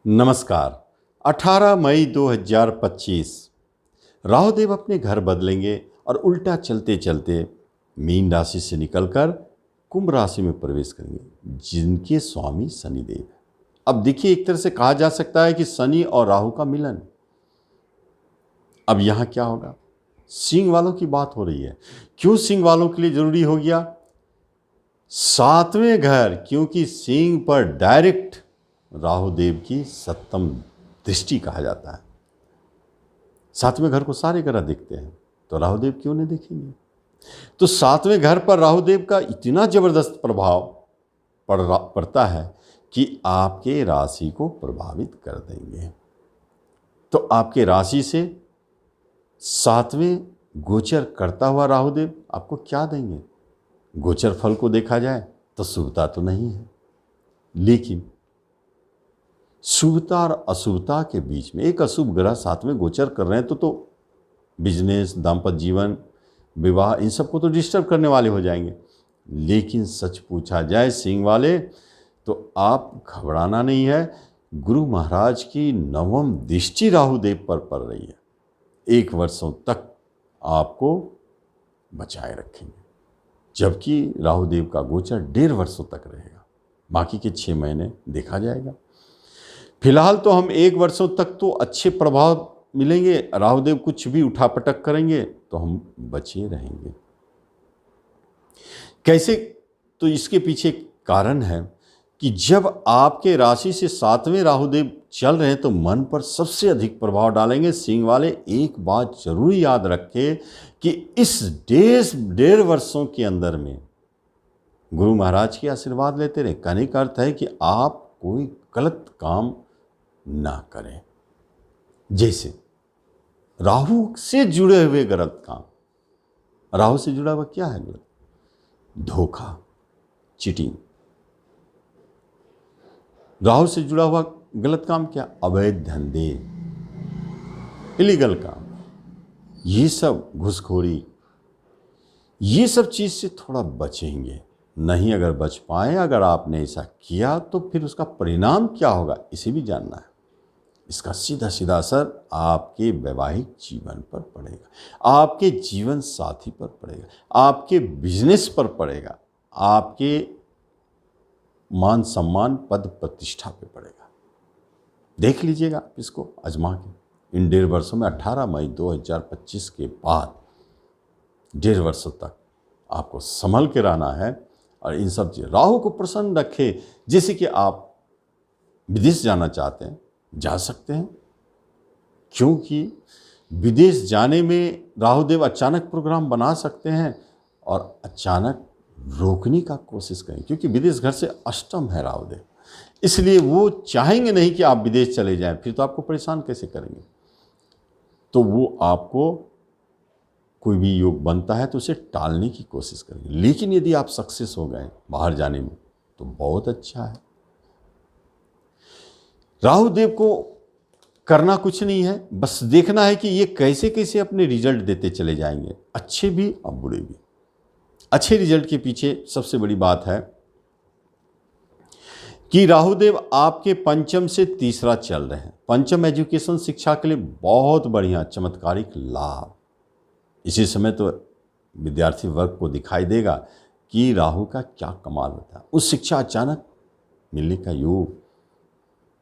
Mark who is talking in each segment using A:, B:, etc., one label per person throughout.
A: नमस्कार। 18 मई 2025 राहुदेव अपने घर बदलेंगे और उल्टा चलते चलते मीन राशि से निकलकर कुंभ राशि में प्रवेश करेंगे, जिनके स्वामी शनिदेव है। अब देखिए, एक तरह से कहा जा सकता है कि शनि और राहु का मिलन। अब यहाँ क्या होगा? सिंह वालों की बात हो रही है। क्यों सिंह वालों के लिए जरूरी हो गया? सातवें घर, क्योंकि सिंह पर डायरेक्ट राहुदेव की सप्तम दृष्टि कहा जाता है। सातवें घर को सारे ग्रह देखते हैं, तो राहुदेव क्यों नहीं देखेंगे? तो सातवें घर पर राहुदेव का इतना जबरदस्त प्रभाव पड़ता है कि आपके राशि को प्रभावित कर देंगे। तो आपके राशि से सातवें गोचर करता हुआ राहुदेव आपको क्या देंगे? गोचर फल को देखा जाए तो शुभता तो नहीं है, लेकिन शुभता और अशुभता के बीच में एक अशुभ ग्रह सातवें गोचर कर रहे हैं तो बिजनेस, दाम्पत्य जीवन, विवाह, इन सबको तो डिस्टर्ब करने वाले हो जाएंगे। लेकिन सच पूछा जाए सिंह वाले, तो आप घबराना नहीं है। गुरु महाराज की नवम दृष्टि राहुदेव पर पड़ रही है। 1 वर्षों तक आपको बचाए रखेंगे, जबकि राहुदेव का गोचर 1.5 वर्षों तक रहेगा। बाकी के 6 महीने देखा जाएगा। फिलहाल तो हम 1 वर्षों तक तो अच्छे प्रभाव मिलेंगे। राहुदेव कुछ भी उठापटक करेंगे तो हम बचे रहेंगे। कैसे? तो इसके पीछे कारण है कि जब आपके राशि से सातवें राहुदेव चल रहे हैं तो मन पर सबसे अधिक प्रभाव डालेंगे। सिंह वाले एक बात जरूर याद रखें कि इस 1.5 वर्षों के अंदर में गुरु महाराज के आशीर्वाद लेते रहे। कहने का अर्थ है कि आप कोई गलत काम ना करें। जैसे राहु से जुड़े हुए गलत काम। राहु से जुड़ा हुआ क्या है गलत? धोखा, चीटिंग। राहु से जुड़ा हुआ गलत काम क्या? अवैध धंधे, इलीगल काम, ये सब, घूसखोरी, ये सब चीज से थोड़ा बचेंगे। नहीं अगर बच पाए, अगर आपने ऐसा किया तो फिर उसका परिणाम क्या होगा, इसे भी जानना है। इसका सीधा सीधा असर आपके वैवाहिक जीवन पर पड़ेगा, आपके जीवन साथी पर पड़ेगा, आपके बिजनेस पर पड़ेगा, आपके मान सम्मान, पद प्रतिष्ठा पे पड़ेगा। देख लीजिएगा इसको आजमा के। इन 1.5 वर्षों में 18 मई 2025 के बाद 1.5 वर्षों तक आपको संभल के रहना है। और इन सब चीज़ राहु को प्रसन्न रखे। जैसे कि आप विदेश जाना चाहते हैं, जा सकते हैं, क्योंकि विदेश जाने में राहुदेव अचानक प्रोग्राम बना सकते हैं और अचानक रोकने का कोशिश करें, क्योंकि विदेश घर से अष्टम है राहुदेव। इसलिए वो चाहेंगे नहीं कि आप विदेश चले जाएं, फिर तो आपको परेशान कैसे करेंगे। तो वो आपको कोई भी योग बनता है तो उसे टालने की कोशिश करेंगे। लेकिन यदि आप सक्सेस हो गए बाहर जाने में तो बहुत अच्छा है। राहुदेव को करना कुछ नहीं है, बस देखना है कि ये कैसे कैसे अपने रिजल्ट देते चले जाएंगे, अच्छे भी और बुरे भी। अच्छे रिजल्ट के पीछे सबसे बड़ी बात है कि राहुदेव आपके पंचम से तीसरा चल रहे हैं। पंचम एजुकेशन, शिक्षा के लिए बहुत बढ़िया चमत्कारिक लाभ। इसी समय तो विद्यार्थी वर्ग को दिखाई देगा कि राहु का क्या कमाल होता है। उस शिक्षा अचानक मिलने का योग,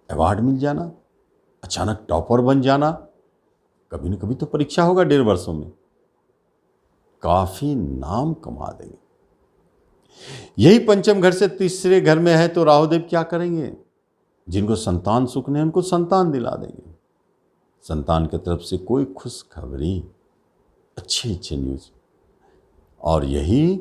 A: अवार्ड मिल जाना, अचानक टॉपर बन जाना, कभी न कभी तो परीक्षा होगा 1.5 वर्षों में, काफी नाम कमा देंगे। यही पंचम घर से तीसरे घर में है तो राहुदेव क्या करेंगे? जिनको संतान सुख नहीं उनको संतान दिला देंगे। संतान की तरफ से कोई खुशखबरी, अच्छे न्यूज। और यही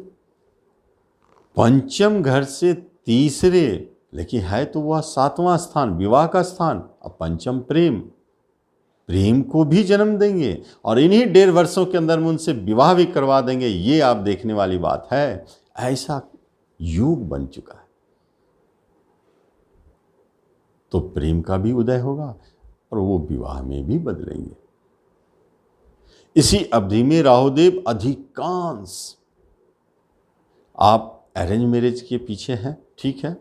A: पंचम घर से तीसरे, लेकिन है तो वह 7वां स्थान, विवाह का स्थान। अब पंचम प्रेम को भी जन्म देंगे और इन्हीं 1.5 वर्षों के अंदर में उनसे विवाह भी करवा देंगे। ये आप देखने वाली बात है। ऐसा योग बन चुका है। तो प्रेम का भी उदय होगा और वो विवाह में भी बदलेंगे। इसी अवधि में राहुदेव अधिकांश, आप अरेंज मैरिज के पीछे हैं, ठीक है,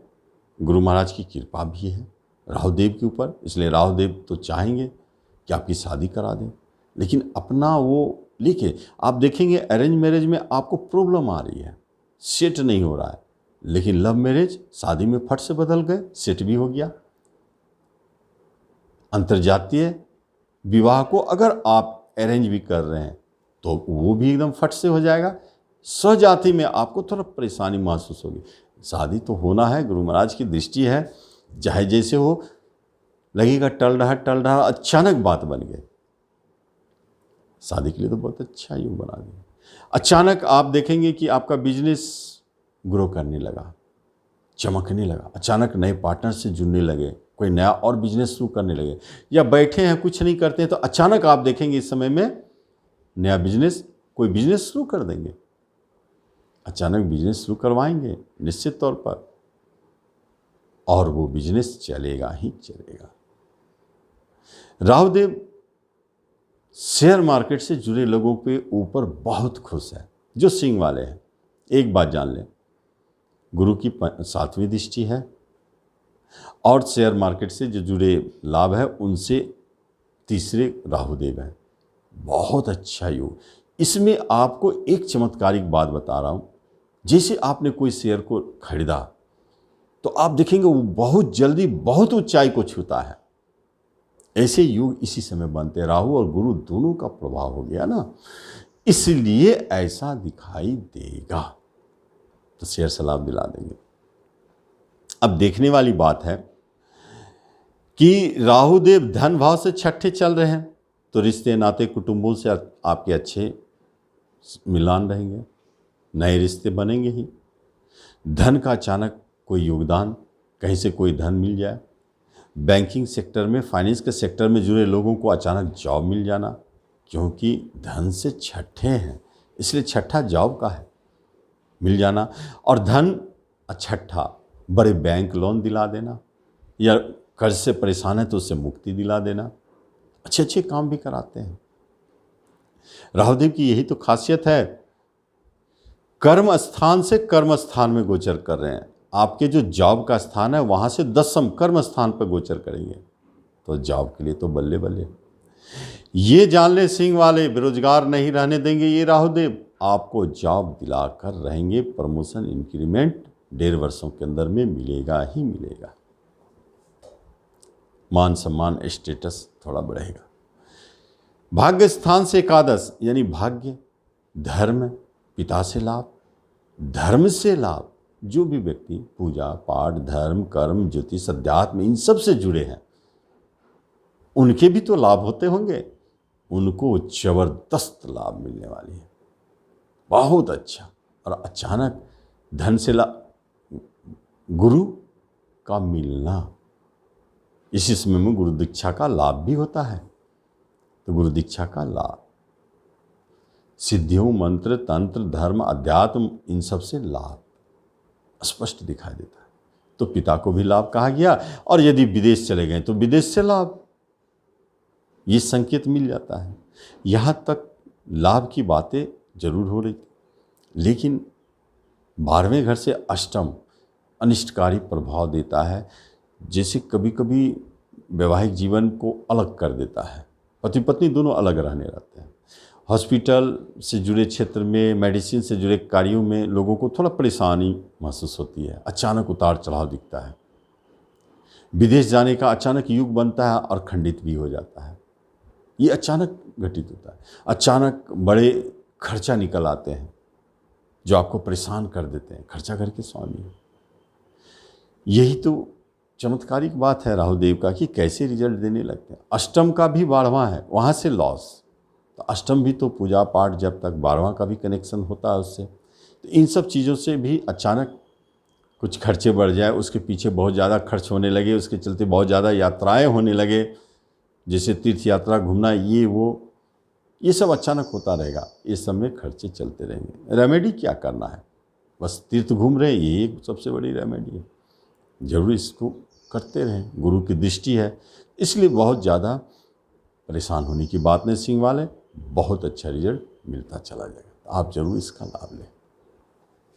A: गुरु महाराज की कृपा भी है, राहुदेव के ऊपर, इसलिए राहुदेव तो चाहेंगे कि आपकी शादी करा दें, लेकिन अपना वो लिखे। आप देखेंगे अरेंज मैरिज में आपको प्रॉब्लम आ रही है, सेट नहीं हो रहा है, लेकिन लव मैरिज शादी में फट से बदल गए, सेट भी हो गया। अंतर्जातीय विवाह को अगर आप अरेंज भी कर रहे हैं तो वो भी एकदम फट से हो जाएगा। स्वजाति में आपको थोड़ा परेशानी महसूस होगी। शादी तो होना है, गुरु महाराज की दृष्टि है, चाहे जैसे हो, लगेगा टल रहा, अचानक बात बन गई। शादी के लिए तो बहुत अच्छा योग बना दिया। अचानक आप देखेंगे कि आपका बिजनेस ग्रो करने लगा, चमकने लगा, अचानक नए पार्टनर से जुड़ने लगे, कोई नया और बिजनेस शुरू करने लगे, या बैठे हैं कुछ नहीं करते हैं तो अचानक आप देखेंगे इस समय में नया बिजनेस, कोई बिजनेस शुरू कर देंगे, अचानक बिजनेस शुरू करवाएंगे निश्चित तौर पर, और वो बिजनेस चलेगा ही चलेगा। राहुदेव शेयर मार्केट से जुड़े लोगों के ऊपर बहुत खुश है, जो सिंह वाले हैं। एक बात जान लें, गुरु की 7वीं दृष्टि है, और शेयर मार्केट से जो जुड़े लाभ है उनसे तीसरे राहुदेव हैं। बहुत अच्छा योग। इसमें आपको एक चमत्कारिक बात बता रहा हूँ, जैसे आपने कोई शेयर को खरीदा तो आप देखेंगे वो बहुत जल्दी बहुत ऊंचाई को छूता है। ऐसे योग इसी समय बनते, राहु और गुरु दोनों का प्रभाव हो गया ना, इसलिए ऐसा दिखाई देगा। तो शेयर से लाभ दिला देंगे। अब देखने वाली बात है कि राहुदेव धन भाव से छठे चल रहे हैं, तो रिश्ते नाते कुटुंबों से आपके अच्छे मिलान रहेंगे, नए रिश्ते बनेंगे ही। धन का अचानक कोई योगदान, कहीं से कोई धन मिल जाए। बैंकिंग सेक्टर में, फाइनेंस के सेक्टर में जुड़े लोगों को अचानक जॉब मिल जाना, क्योंकि धन से छठे हैं, इसलिए छठा जॉब का है, मिल जाना। और धन छठा बड़े बैंक लोन दिला देना, या कर्ज से परेशान है तो उससे मुक्ति दिला देना, अच्छे अच्छे काम भी कराते हैं। राहुदेव की यही तो खासियत है, कर्म स्थान से कर्म स्थान में गोचर कर रहे हैं। आपके जो जॉब का स्थान है वहाँ से 10म कर्म स्थान पर गोचर करेंगे, तो जॉब के लिए तो बल्ले बल्ले। ये जान ले सिंह वाले, बेरोजगार नहीं रहने देंगे ये राहुदेव, आपको जॉब दिलाकर रहेंगे। प्रमोशन इंक्रीमेंट 1.5 वर्षों के अंदर में मिलेगा ही मिलेगा। मान सम्मान स्टेटस थोड़ा बढ़ेगा। भाग्य स्थान से एकादश, यानी भाग्य, धर्म, पिता से लाभ, धर्म से लाभ। जो भी व्यक्ति पूजा पाठ, धर्म, कर्म, ज्योतिष, अध्यात्म इन सब से जुड़े हैं, उनके भी तो लाभ होते होंगे, उनको जबरदस्त लाभ मिलने वाली है, बहुत अच्छा। और अचानक धन से लाभ, गुरु का मिलना, इसी समय में गुरु दीक्षा का लाभ भी होता है। तो गुरु दीक्षा का लाभ, सिद्धियों, मंत्र, तंत्र, धर्म, अध्यात्म, इन सब से लाभ स्पष्ट दिखाई देता है। तो पिता को भी लाभ कहा गया, और यदि विदेश चले गए तो विदेश से लाभ, ये संकेत मिल जाता है। यहाँ तक लाभ की बातें जरूर हो रही थी, लेकिन 12वें घर से अष्टम अनिष्टकारी प्रभाव देता है, जैसे कभी कभी वैवाहिक जीवन को अलग कर देता है। पति पत्नी दोनों अलग रहने लगते हैं। हॉस्पिटल से जुड़े क्षेत्र में, मेडिसिन से जुड़े कार्यों में लोगों को थोड़ा परेशानी महसूस होती है, अचानक उतार चढ़ाव दिखता है। विदेश जाने का अचानक युग बनता है और खंडित भी हो जाता है। ये अचानक घटित होता है। अचानक बड़े खर्चा निकल आते हैं जो आपको परेशान कर देते हैं। खर्चा करके स्वामी है। यही तो चमत्कारिक बात है राहुदेव का कि कैसे रिजल्ट देने लगते हैं। अष्टम का भी 12वां है, वहाँ से लॉस। तो अष्टम भी तो पूजा पाठ, जब तक 12वां का भी कनेक्शन होता है उससे, तो इन सब चीज़ों से भी अचानक कुछ खर्चे बढ़ जाए, उसके पीछे बहुत ज़्यादा खर्च होने लगे, उसके चलते बहुत ज़्यादा यात्राएं होने लगे, जैसे तीर्थ यात्रा, घूमना, ये वो, ये सब अचानक होता रहेगा। इस समय खर्चे चलते रहेंगे। रेमेडी क्या करना है, बस तीर्थ घूम रहे, ये एक सबसे बड़ी रेमेडी है। जरूर इसको करते रहें, गुरु की दृष्टि है, इसलिए बहुत ज़्यादा परेशान होने की बात नहीं। सिंह वाले, बहुत अच्छा रिजल्ट मिलता चला जाएगा। आप जरूर इसका लाभ लें।